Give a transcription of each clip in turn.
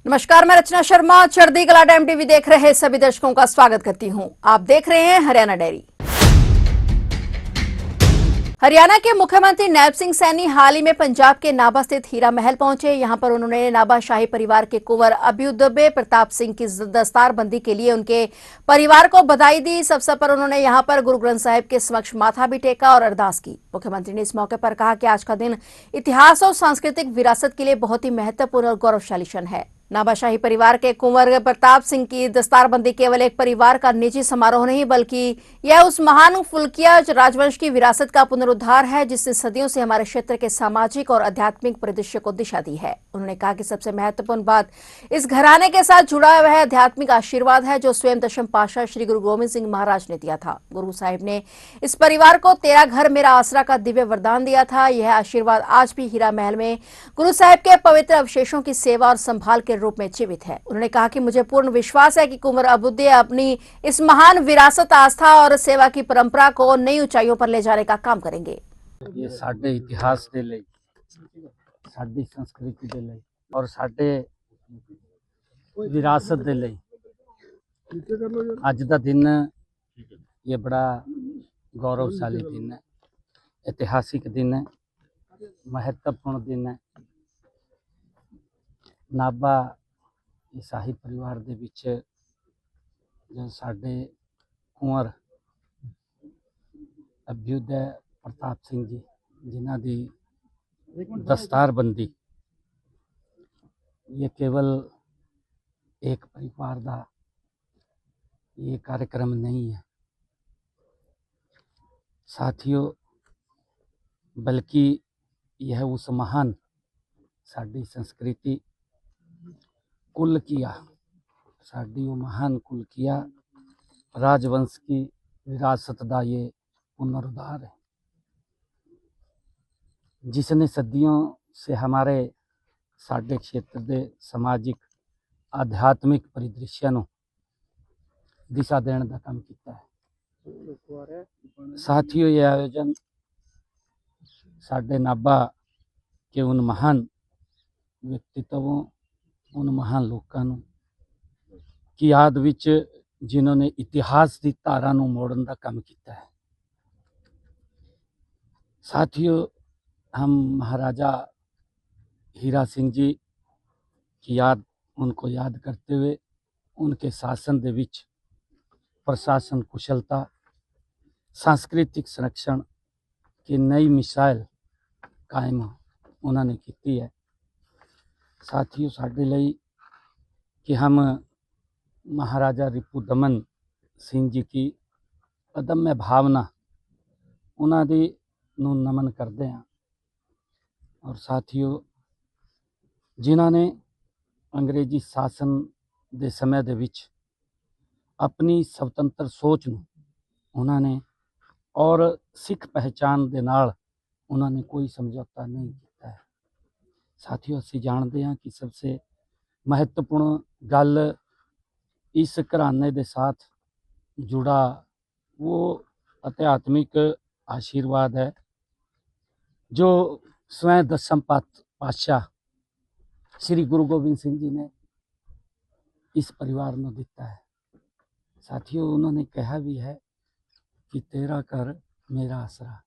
नमस्कार, मैं रचना शर्मा चढ़ती कला टाइम टीवी देख रहे सभी दर्शकों का स्वागत करती हूं। आप देख रहे हैं हरियाणा डेयरी। हरियाणा के मुख्यमंत्री नैब सिंह सैनी हाल ही में पंजाब के नाभा स्थित हीरा महल पहुंचे। यहां पर उन्होंने नाभा शाही परिवार के कुंवर अभ्युदय प्रताप सिंह की दस्तारबंदी के लिए उनके परिवार को बधाई दी। इस अवसर पर उन्होंने यहां पर गुरु ग्रंथ साहिब के समक्ष माथा भी टेका और अरदास की। मुख्यमंत्री ने इस मौके पर कहा कि आज का दिन इतिहास और सांस्कृतिक विरासत के लिए बहुत ही महत्वपूर्ण और गौरवशाली क्षण है। नाभा शाही परिवार के कुंवर प्रताप सिंह की दस्तारबंदी केवल एक परिवार का निजी समारोह नहीं, बल्कि यह उस महान फुल्किया राजवंश की विरासत का पुनरुद्धार है जिसने सदियों से हमारे क्षेत्र के सामाजिक और आध्यात्मिक परिदृश्य को दिशा दी है। उन्होंने कहा कि सबसे महत्वपूर्ण बात इस घराने के साथ जुड़ा हुआ है आध्यात्मिक आशीर्वाद है जो स्वयं दशम पातशाह श्री गुरु गोविंद सिंह महाराज ने दिया था। गुरु साहिब ने इस परिवार को तेरा घर मेरा आसरा का दिव्य वरदान दिया था। यह आशीर्वाद आज भी हीरा महल में गुरु साहिब के पवित्र अवशेषों की सेवा और संभाल के रूप में जीवित है। उन्होंने कहा कि मुझे पूर्ण विश्वास है कि कुंवर अभ्युदय अपनी इस महान विरासत, आस्था और सेवा की परंपरा को नई ऊंचाइयों पर ले जाने का काम करेंगे। ये साडे इतिहास दे लई, साडी संस्कृति दे लई और साडे विरासत दे लई अज दा दिन ये बड़ा गौरवशाली दिन है, ऐतिहासिक दिन है, महत्वपूर्ण दिन है। नाभा शाही परिवार दे विच जो साडे कुंवर अभ्युदय प्रताप सिंह जी जिन्हां दी दस्तारबंदी ये केवल एक परिवार का ये कार्यक्रम नहीं है साथियों, बल्कि यह उस महान साडी संस्कृति कुलकिया, साडी वो महान कुलकिया राजवंश की विरासत का ये पुनरुद्धार है जिसने सदियों से हमारे साडे क्षेत्र के समाजिक आध्यात्मिक परिदृश्य नूं दिशा देने का काम किया है। साथियों, ये आयोजन साडे नाभा के उन महान व्यक्तित्वों, उन महान लोगों की याद विच जिन्होंने इतिहास की धारा नूं मोड़न का काम किया है। साथियों, हम महाराजा हीरा सिंह जी की याद, उनको याद करते हुए उनके शासन दे विच प्रशासन कुशलता, सांस्कृतिक संरक्षण की नई मिसाइल कायम उन्होंने की है। साथियों, साडे लई कि हम महाराजा रिपुदमन सिंह जी की अदम्य भावना उन्हां दी नूं नमन करते हैं। और साथियों, जिन्होंने अंग्रेजी शासन के समय दे विच अपनी स्वतंत्र सोच नूं उन्होंने और सिख पहचान के नाल उन्होंने कोई समझौता नहीं किया है। साथियों, असीं जानते हैं कि सबसे महत्वपूर्ण गल इस घराने के साथ जुड़ा वो आध्यात्मिक आशीर्वाद है जो स्वयं दशम पातशाह श्री गुरु गोविंद सिंह जी ने इस परिवार को दिता है। साथियों, उन्होंने कहा भी है कि तेरा घर मेरा आसरा।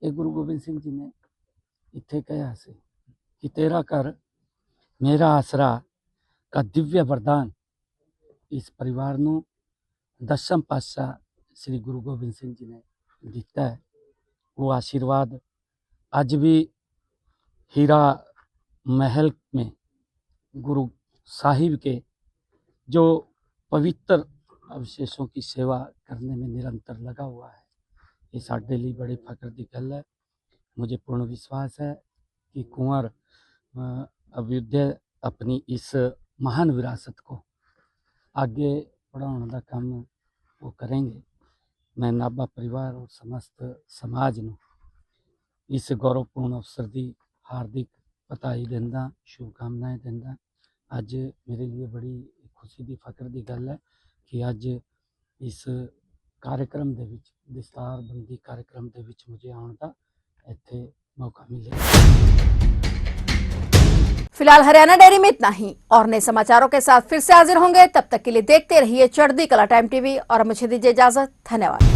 ये गुरु गोविंद सिंह जी ने इत्थे कहा से कि तेरा घर मेरा आसरा का दिव्य वरदान इस परिवार को दशम पातशाह श्री गुरु गोविंद सिंह जी ने दिता है। वो आशीर्वाद आज भी हीरा महल में गुरु साहिब के जो पवित्र अवशेषों की सेवा करने में निरंतर लगा हुआ है, ये साडे लिए बड़े फख्र की गल है। मुझे पूर्ण विश्वास है कि कुंवर अभ्युदय अपनी इस महान विरासत को आगे बढ़ाने का काम वो करेंगे। मैं नाभा परिवार और समस्त समाज को इस गौरवपूर्ण अवसर की हार्दिक बधाई देंदा, शुभकामनाएं देंदा। अज मेरे लिए बड़ी खुशी की फख्र की गल है कि अज इस कार्यक्रम दे विच, दस्तारबंदी कार्यक्रम दे विच मुझे आने का इत्थे मौका मिले। फिलहाल हरियाणा डेयरी में इतना ही। और नए समाचारों के साथ फिर से हाजिर होंगे, तब तक के लिए देखते रहिए चढ़ती कला टाइम टीवी और मुझे दीजिए इजाजत। धन्यवाद।